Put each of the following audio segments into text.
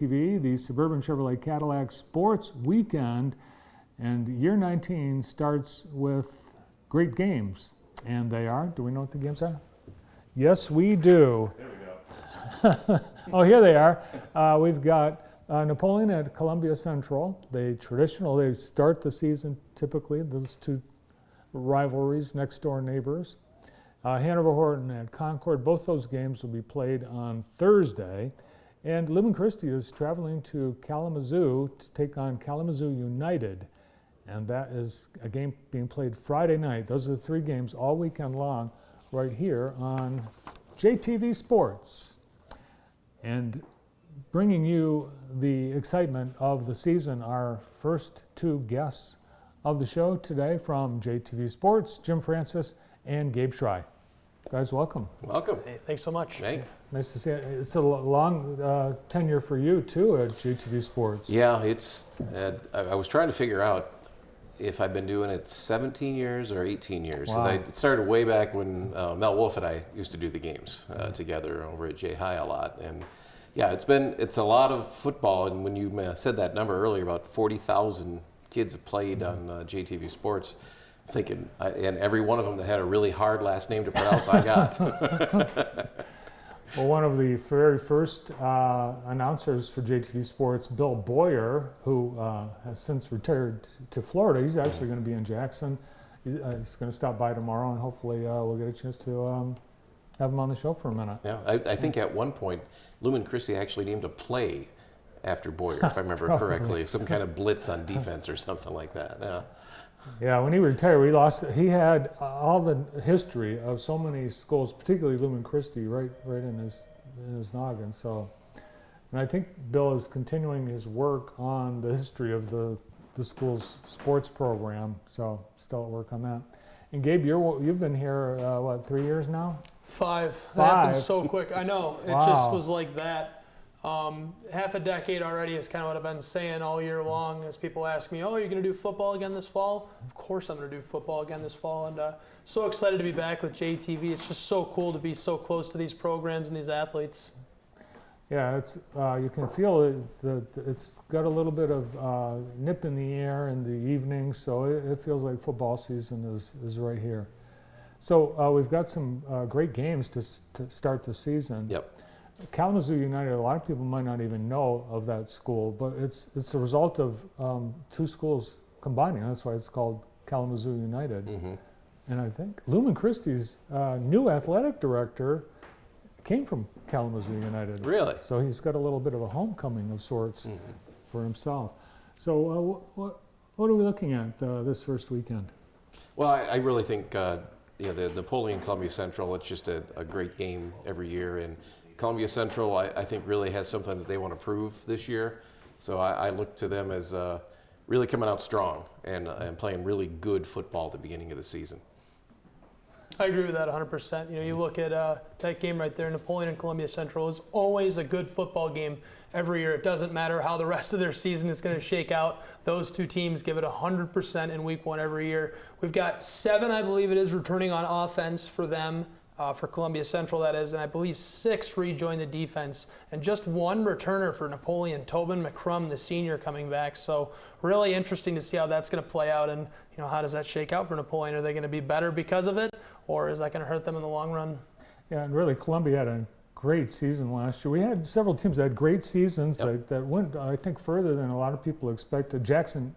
JTV, the Suburban Chevrolet Cadillac Sports Weekend, and year 19 starts with great games, and they are. Do we know what the games are? Yes, we do. There we go. Oh, here they are. We've got Napoleon at Columbia Central. They start the season typically, those two rivalries, next door neighbors. Hanover Horton at Concord. Both those games will be played on Thursday. And Living Christie is traveling to Kalamazoo to take on Kalamazoo United. And that is a game being played Friday night. Those are the three games all weekend long right here on JTV Sports. And bringing you the excitement of the season, our first two guests of the show today from JTV Sports, Jim Francis and Gabe Schrei. Guys, welcome. Welcome. Hey, thanks so much. Thanks. Nice to see you. It's a long tenure for you too at JTV Sports. Yeah, it's. I was trying to figure out if I've been doing it 17 years or 18 years. Wow. I started way back when Mel Wolf and I used to do the games together over at J High a lot. And yeah, it's a lot of football. And when you said that number earlier, about 40,000 kids have played on JTV Sports. Thinking, and every one of them that had a really hard last name to pronounce, I got. Well, one of the very first announcers for JTV Sports, Bill Boyer, who has since retired to Florida, he's actually going to be in Jackson. He's going to stop by tomorrow, and hopefully we'll get a chance to have him on the show for a minute. Yeah, I think at one point, Lumen Christie actually named a play after Boyer, if I remember correctly, some kind of blitz on defense or something like that. Yeah. Yeah, when he retired, he had all the history of so many schools, particularly Lumen Christie, right in his noggin. So, and I think Bill is continuing his work on the history of the school's sports program. So, still at work on that. And Gabe, you've been here 3 years now? 5. That happened so quick. I know. It just was like that. Half a decade already is kind of what I've been saying all year long as people ask me, oh, you're going to do football again this fall? Of course I'm going to do football again this fall, and so excited to be back with JTV. It's just so cool to be so close to these programs and these athletes. Yeah, it's you can feel it. It's got a little bit of nip in the air in the evening, so it feels like football season is right here. So we've got some great games to start the season. Yep. Kalamazoo United, a lot of people might not even know of that school, but it's a result of two schools combining. That's why it's called Kalamazoo United. Mm-hmm. And I think Lumen Christie's new athletic director came from Kalamazoo United. Really? So he's got a little bit of a homecoming of sorts for himself. So what are we looking at this first weekend? Well, I really think the Napoleon Columbia Central, it's just a great game every year. And Columbia Central, I think, really has something that they want to prove this year. So I look to them as really coming out strong and playing really good football at the beginning of the season. I agree with that 100%. You look at that game right there, Napoleon and Columbia Central is always a good football game every year. It doesn't matter how the rest of their season is going to shake out. Those two teams give it 100% in week one every year. We've got 7, I believe it is, returning on offense for them. For Columbia Central, that is, and I believe 6 rejoin the defense, and just 1 returner for Napoleon, Tobin McCrum, the senior, coming back. So really interesting to see how that's going to play out, and how does that shake out for Napoleon? Are they going to be better because of it, or is that going to hurt them in the long run? Yeah, and really, Columbia had a great season last year. We had several teams that had great seasons that went, I think, further than a lot of people expected. Jackson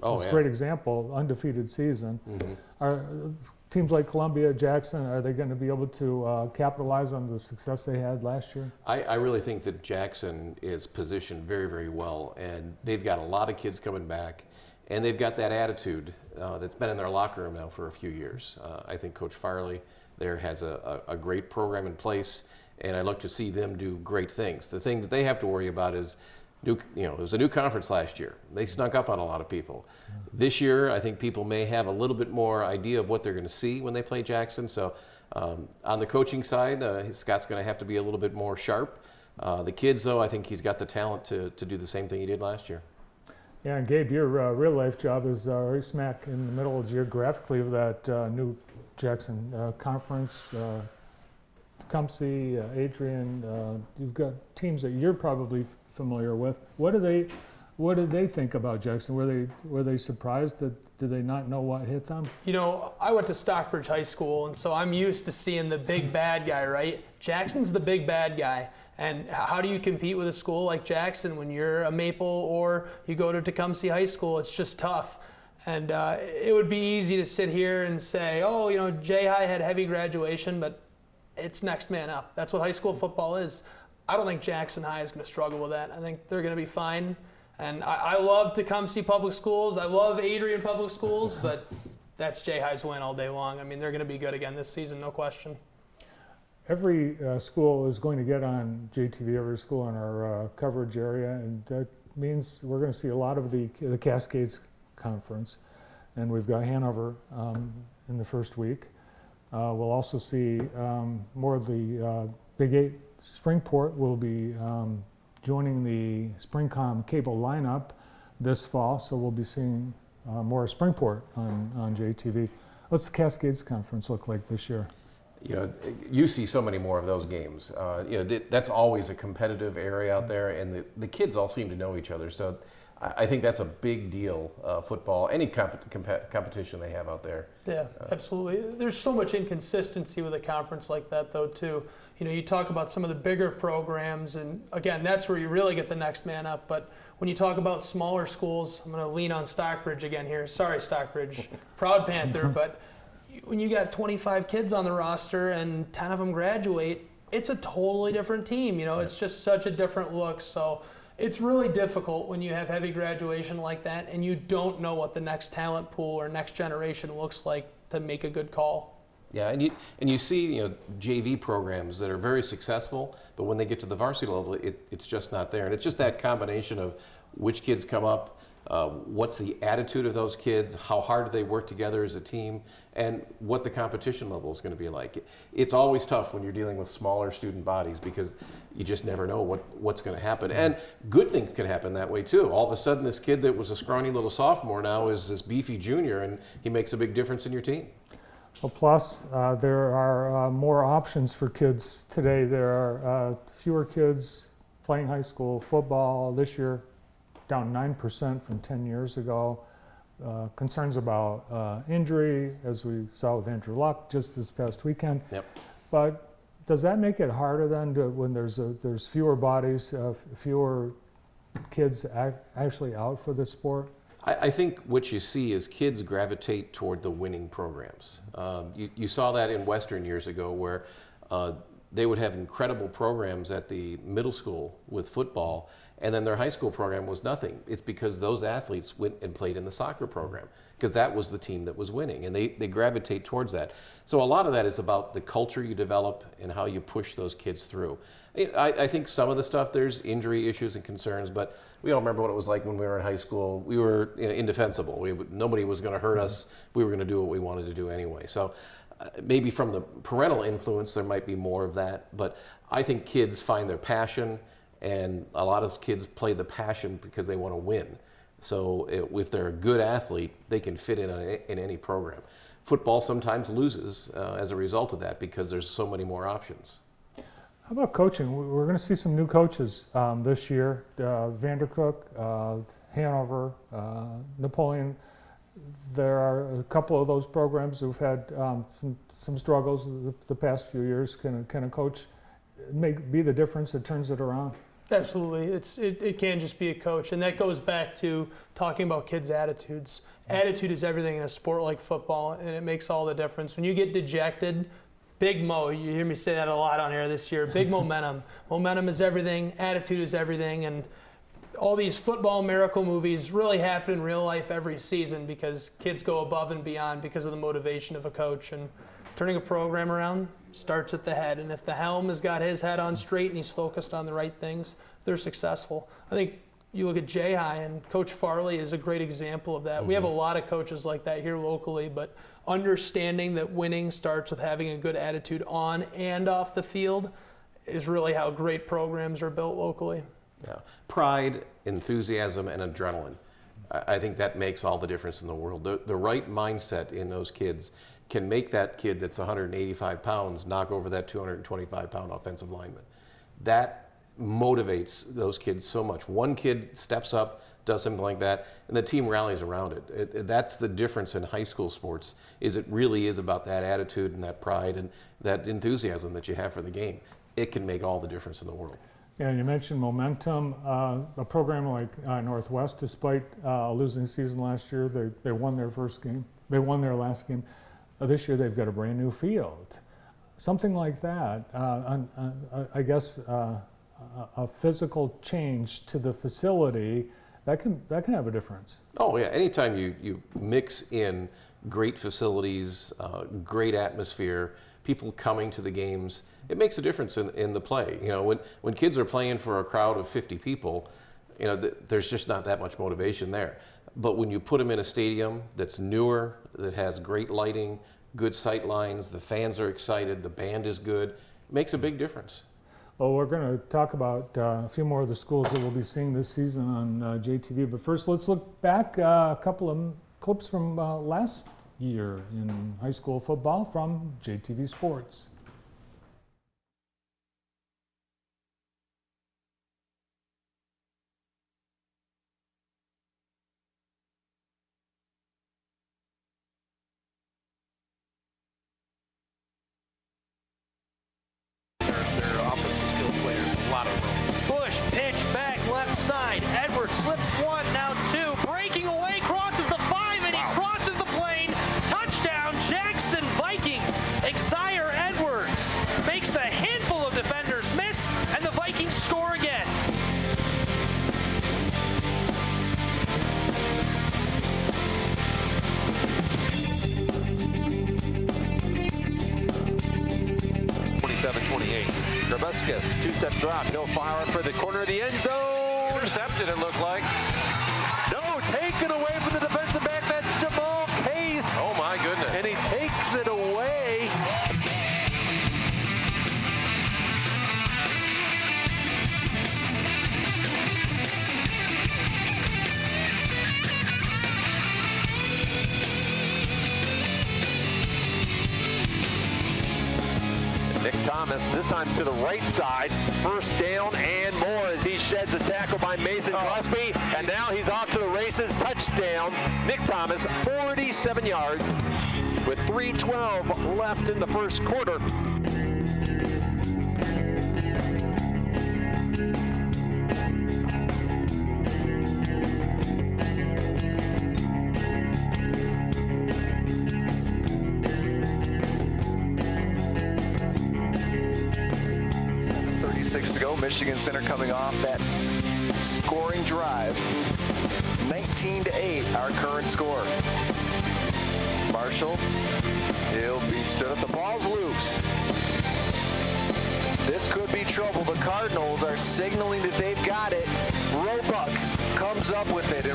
is a great example, undefeated season. Mm-hmm. Teams like Columbia, Jackson, are they going to be able to capitalize on the success they had last year? I really think that Jackson is positioned very, very well, and they've got a lot of kids coming back, and they've got that attitude that's been in their locker room now for a few years. I think Coach Farley there has a great program in place, and I look to see them do great things. The thing that they have to worry about is it was a new conference last year. They snuck up on a lot of people. This year, I think people may have a little bit more idea of what they're going to see when they play Jackson. So on the coaching side, Scott's going to have to be a little bit more sharp. The kids, though, I think he's got the talent to do the same thing he did last year. Yeah, and Gabe, your real-life job is right smack in the middle geographically of that new Jackson conference. Tecumseh, Adrian, you've got teams that you're probably familiar with. What did they think about Jackson? Were they surprised? Did they not know what hit them? You know, I went to Stockbridge High School, and so I'm used to seeing the big bad guy, right? Jackson's the big bad guy. And how do you compete with a school like Jackson when you're a Maple or you go to Tecumseh High School? It's just tough. And it would be easy to sit here and say, oh, you know, J-High had heavy graduation, but it's next man up. That's what high school football is. I don't think Jackson High is going to struggle with that. I think they're going to be fine. And I love Tecumseh Public Schools. I love Adrian Public Schools, but that's J-High's win all day long. I mean, they're going to be good again this season, no question. Every school is going to get on JTV, every school in our coverage area, and that means we're going to see a lot of the Cascades Conference, and we've got Hanover in the first week. We'll also see more of the Big 8. Springport will be joining the SpringCom cable lineup this fall, so we'll be seeing more Springport on JTV. What's the Cascades Conference look like this year? You know, you see so many more of those games. You know, that's always a competitive area out there, and the kids all seem to know each other. So I think that's a big deal, football, any competition they have out there. Yeah, absolutely. There's so much inconsistency with a conference like that, though, too. You know, you talk about some of the bigger programs, and again, that's where you really get the next man up. But when you talk about smaller schools, I'm going to lean on Stockbridge again here. Sorry, Stockbridge, proud Panther, but when you got 25 kids on the roster and 10 of them graduate, it's a totally different team. You know, it's just such a different look. So it's really difficult when you have heavy graduation like that and you don't know what the next talent pool or next generation looks like to make a good call. Yeah, and you see, you know, JV programs that are very successful, but when they get to the varsity level, it's just not there. And it's just that combination of which kids come up, what's the attitude of those kids, how hard do they work together as a team, and what the competition level is going to be like. It's always tough when you're dealing with smaller student bodies because you just never know what's going to happen. And good things can happen that way too. All of a sudden, this kid that was a scrawny little sophomore now is this beefy junior, and he makes a big difference in your team. Well, plus, there are more options for kids today. There are fewer kids playing high school football this year, down 9% from 10 years ago. Concerns about injury, as we saw with Andrew Luck just this past weekend. Yep. But does that make it harder then when there's fewer bodies, fewer kids actually out for the sport? I think what you see is kids gravitate toward the winning programs. You saw that in Western years ago where they would have incredible programs at the middle school with football, and then their high school program was nothing. It's because those athletes went and played in the soccer program because that was the team that was winning, and they gravitate towards that. So a lot of that is about the culture you develop and how you push those kids through. I think some of the stuff, there's injury issues and concerns, but we all remember what it was like when we were in high school. We were indefensible. Nobody was going to hurt us. We were going to do what we wanted to do anyway. So maybe from the parental influence, there might be more of that. But I think kids find their passion, and a lot of kids play the passion because they want to win. So if they're a good athlete, they can fit in any program. Football sometimes loses as a result of that because there's so many more options. How about coaching? We're going to see some new coaches this year. Vandercook, Hanover, Napoleon. There are a couple of those programs who've had some struggles the past few years. Can a coach be the difference that turns it around? Absolutely. It can't just be a coach. And that goes back to talking about kids' attitudes. Attitude is everything in a sport like football, and it makes all the difference. When you get dejected, Big Mo, you hear me say that a lot on air this year, big momentum. Momentum is everything, attitude is everything, and all these football miracle movies really happen in real life every season because kids go above and beyond because of the motivation of a coach. And turning a program around starts at the head, and if the helm has got his head on straight and he's focused on the right things, they're successful. I think you look at J-High, and Coach Farley is a great example of that. Mm-hmm. We have a lot of coaches like that here locally, but understanding that winning starts with having a good attitude on and off the field is really how great programs are built locally. Yeah. Pride, enthusiasm, and adrenaline. I think that makes all the difference in the world. The right mindset in those kids can make that kid that's 185 pounds knock over that 225-pound offensive lineman. That motivates those kids so much. One kid steps up, does something like that, and the team rallies around it. That's the difference in high school sports, is it really is about that attitude and that pride and that enthusiasm that you have for the game. It can make all the difference in the world. Yeah, and you mentioned momentum. A program like Northwest, despite a losing season last year, they won their first game. They won their last game. This year they've got a brand new field. Something like that, I guess a physical change to the facility, that can have a difference. Oh yeah, anytime you mix in great facilities, great atmosphere, people coming to the games, it makes a difference in the play. You know, when kids are playing for a crowd of 50 people, you know, there's just not that much motivation there. But when you put them in a stadium that's newer, that has great lighting, good sight lines, the fans are excited, the band is good, it makes a big difference. Well, we're going to talk about a few more of the schools that we'll be seeing this season on JTV. But first, let's look back a couple of clips from last year in high school football from JTV Sports. Bush, pitch back left side. Edwards slips one, now two. Breaking away, crosses the 5, and he crosses the plane. Touchdown, Jackson Vikings. Exire Edwards makes a handful of defenders miss, and the Vikings score again. Grabuskas, two-step drop, no fire for the corner of the end zone. Intercepted, it looked like. No, taken away from the defensive back, that's Jamal Case. Oh my goodness. And he takes it away. Nick Thomas, this time to the right side. First down and more as he sheds a tackle by Mason Gillespie. And now he's off to the races. Touchdown. Nick Thomas, 47 yards with 3:12 left in the first quarter. To go. Michigan Center coming off that scoring drive. 19-8, our current score. Marshall, he'll be stood up. The ball's loose. This could be trouble. The Cardinals are signaling that they've got it. Roebuck comes up with it.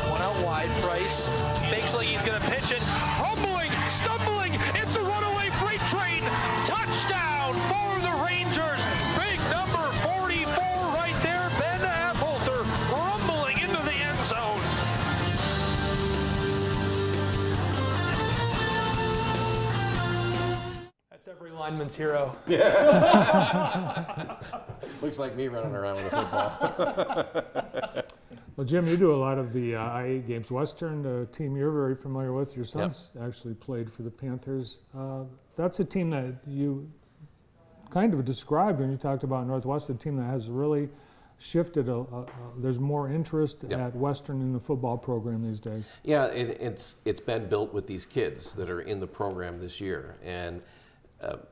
One out wide, Price fakes like he's going to pitch it. Humbling, stumbling, it's a runaway freight train. Touchdown for the Rangers. Big number 44 right there, Ben Affolter, rumbling into the end zone. That's every lineman's hero. Looks like me running around with a football. Well, Jim, you do a lot of the I-8 games. Western, the team you're very familiar with, your son's actually played for the Panthers. That's a team that you kind of described when you talked about Northwest, a team that has really shifted. There's more interest at Western in the football program these days. Yeah, it's been built with these kids that are in the program this year. And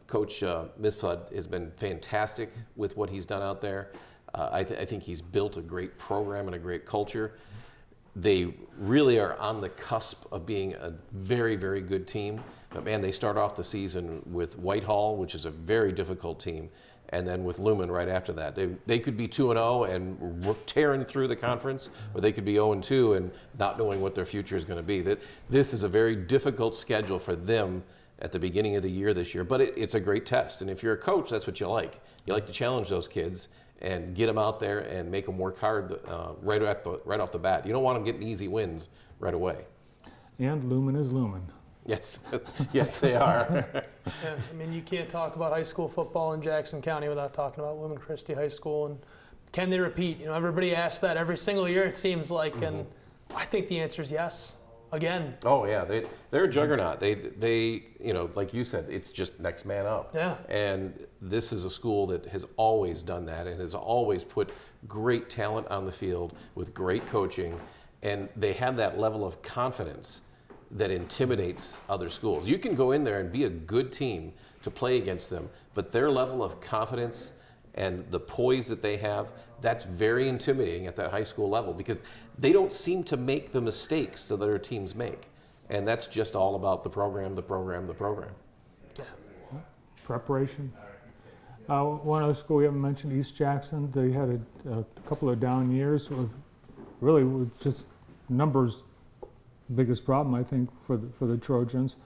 Coach Misfud has been fantastic with what he's done out there. I think he's built a great program and a great culture. They really are on the cusp of being a very, very good team. But man, they start off the season with Whitehall, which is a very difficult team, and then with Lumen right after that. They could be 2-0 and tearing through the conference, or they could be 0-2 and not knowing what their future is going to be. This is a very difficult schedule for them at the beginning of the year this year, but it's a great test. And if you're a coach, that's what you like. You like to challenge those kids and get them out there and make them work hard right off the bat. You don't want them getting easy wins right away. And Lumen is Lumen. Yes, yes, they are. Yeah, I mean, you can't talk about high school football in Jackson County without talking about Lumen Christi High School. And can they repeat? You know, everybody asks that every single year, it seems like, and I think the answer is yes. Again. Oh yeah, they're a juggernaut. They you know, like you said, it's just next man up. Yeah. And this is a school that has always done that and has always put great talent on the field with great coaching, and they have that level of confidence that intimidates other schools. You can go in there and be a good team to play against them, but their level of confidence and the poise that they have, that's very intimidating at that high school level because they don't seem to make the mistakes that other teams make. And that's just all about the program, the program, the program. Preparation. One other school we haven't mentioned, East Jackson, they had a couple of down years with just numbers. Biggest problem, I think, for the Trojans.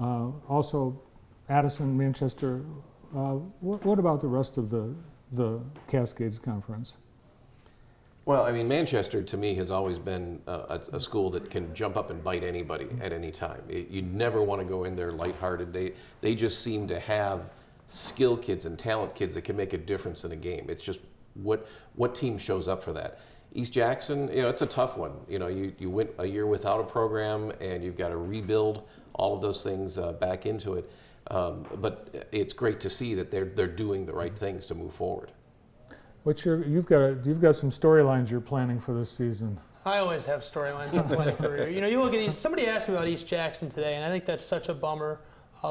Also, Addison, Manchester. What about the rest of the Cascades Conference? Well, I mean, Manchester to me has always been a school that can jump up and bite anybody at any time. You never want to go in there lighthearted. They just seem to have skill kids and talent kids that can make a difference in a game. It's just what team shows up for that. East Jackson, you know, it's a tough one. You know, you went a year without a program and you've got to rebuild all of those things back into it. But it's great to see that they're doing the right things to move forward. You've got some storylines you're planning for this season. I always have storylines I'm planning for. You know, you look at somebody asked me about East Jackson today, and I think that's such a bummer.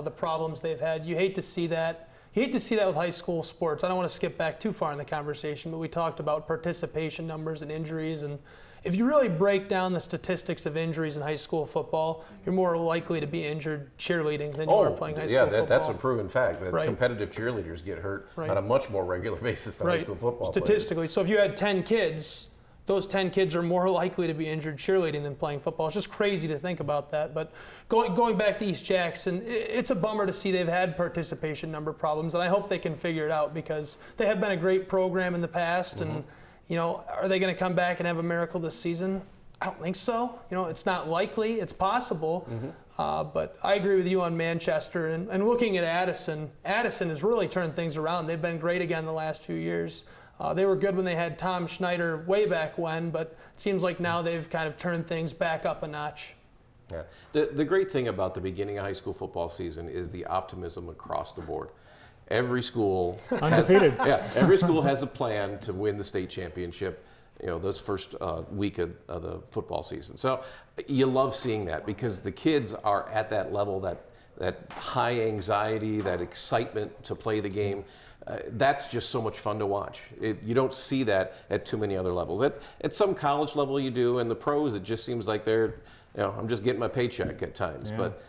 The problems they've had. You hate to see that. You hate to see that with high school sports. I don't want to skip back too far in the conversation, but we talked about participation numbers and injuries. And if you really break down the statistics of injuries in high school football, you're more likely to be injured cheerleading than you are playing high school football. That's a proven fact. That Right. competitive cheerleaders get hurt Right. on a much more regular basis than high school football players. Statistically. So if you had 10 kids, those 10 kids are more likely to be injured cheerleading than playing football. It's just crazy to think about that. But going back to East Jackson, it's a bummer to see they've had participation number problems, and I hope they can figure it out because they have been a great program in the past. And, you know, are they going to come back and have a miracle this season? I don't think so. You know, it's not likely. It's possible. But I agree with you on Manchester. And looking at Addison has really turned things around. They've been great again the last few years. They were good when they had Tom Schneider way back when, but it seems like now they've kind of turned things back up a notch. Yeah. The great thing about the beginning of high school football season is the optimism across the board. Every school every school has a plan to win the state championship, you know, those first week of the football season. So you love seeing that because the kids are at that level, that high anxiety, that excitement to play the game. That's just so much fun to watch. You don't see that at too many other levels. At some college level you do, and the pros, it just seems like they're, you know, I'm just getting my paycheck at times. Yeah. But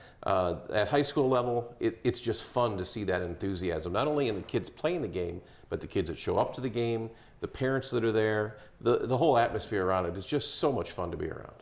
at high school level, it's just fun to see that enthusiasm, not only in the kids playing the game, but the kids that show up to the game, the parents that are there, the whole atmosphere around it is just so much fun to be around.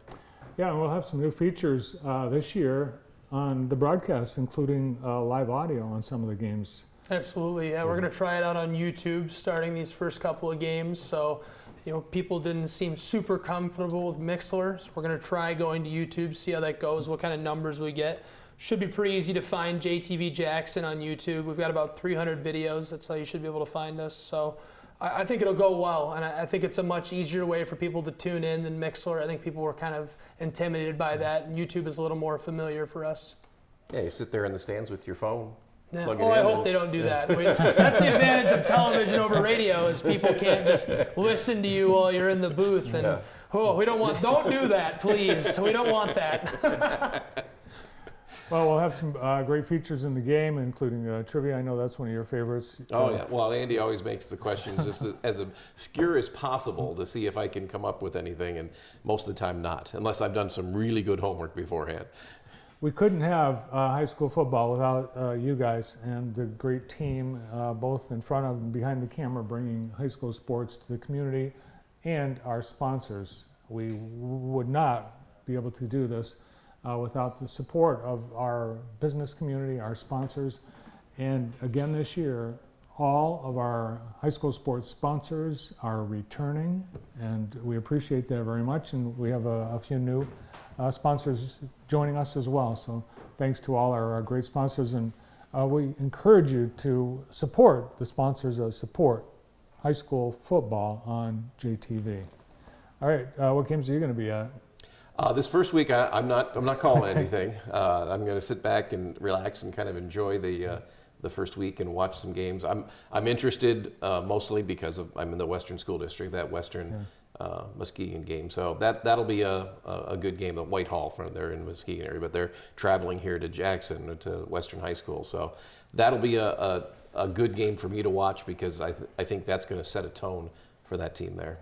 Yeah, and we'll have some new features this year on the broadcast, including live audio on some of the games. Absolutely, yeah. We're going to try it out on YouTube starting these first couple of games. So, you know, people didn't seem super comfortable with Mixlr. So we're going to try going to YouTube, see how that goes, what kind of numbers we get. Should be pretty easy to find JTV Jackson on YouTube. We've got about 300 videos. That's how you should be able to find us. So I think it'll go well, and I think it's a much easier way for people to tune in than Mixlr. I think people were kind of intimidated by that, and YouTube is a little more familiar for us. Yeah, you sit there in the stands with your phone. Yeah. Oh, I hope they don't do that. That's the advantage of television over radio is people can't just listen to you while you're in the booth. And don't do that, please. We don't want that. Well, we'll have some great features in the game, including trivia. I know that's one of your favorites. Oh, yeah. Well, Andy always makes the questions just as obscure as possible to see if I can come up with anything, and most of the time not, unless I've done some really good homework beforehand. We couldn't have high school football without you guys and the great team, both in front of and behind the camera, bringing high school sports to the community and our sponsors. We would not be able to do this without the support of our business community, our sponsors. And again this year, all of our high school sports sponsors are returning, and we appreciate that very much. And we have a few new sponsors joining us as well. So thanks to all our great sponsors, and we encourage you to support the sponsors that support high school football on JTV. All right, what games are you going to be at? This first week, I'm not calling anything. I'm going to sit back and relax and kind of enjoy the first week and watch some games. I'm interested mostly because I'm in the Western School District, that Western Muskegon game. So that'll be a good game. The Whitehall from there in the Muskegon area, but they're traveling here to Jackson to Western High School. So that'll be a good game for me to watch because I think that's going to set a tone for that team there.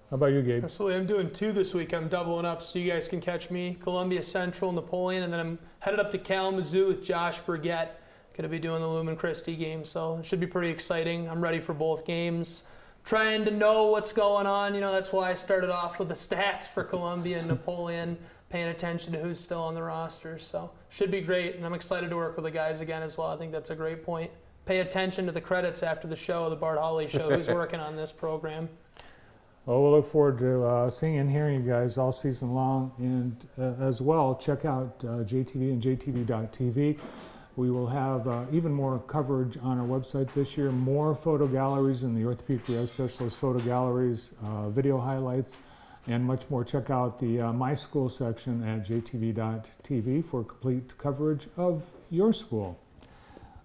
How about you, Gabe? Absolutely. I'm doing 2 this week. I'm doubling up so you guys can catch me. Columbia Central, Napoleon, and then I'm headed up to Kalamazoo with Josh Burgett. Going to be doing the Lumen Christi game, so it should be pretty exciting. I'm ready for both games. Trying to know what's going on. That's why I started off with the stats for Columbia and Napoleon, paying attention to who's still on the roster. So should be great, and I'm excited to work with the guys again as well. I think that's a great point. Pay attention to the credits after the show, the Bart Holly Show, who's working on this program. Well, we'll look forward to seeing and hearing you guys all season long. And as well, check out JTV and JTV.tv. We will have even more coverage on our website this year, more photo galleries in the Orthopedic Rehab Specialist photo galleries, video highlights, and much more. Check out the My School section at JTV.tv for complete coverage of your school.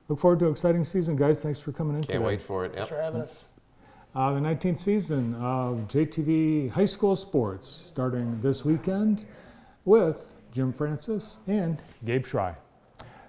Look forward to an exciting season, guys. Thanks for coming in today. Can't wait for it. Thanks for having us. The 19th season of JTV High School Sports starting this weekend with Jim Francis and Gabe Schrei.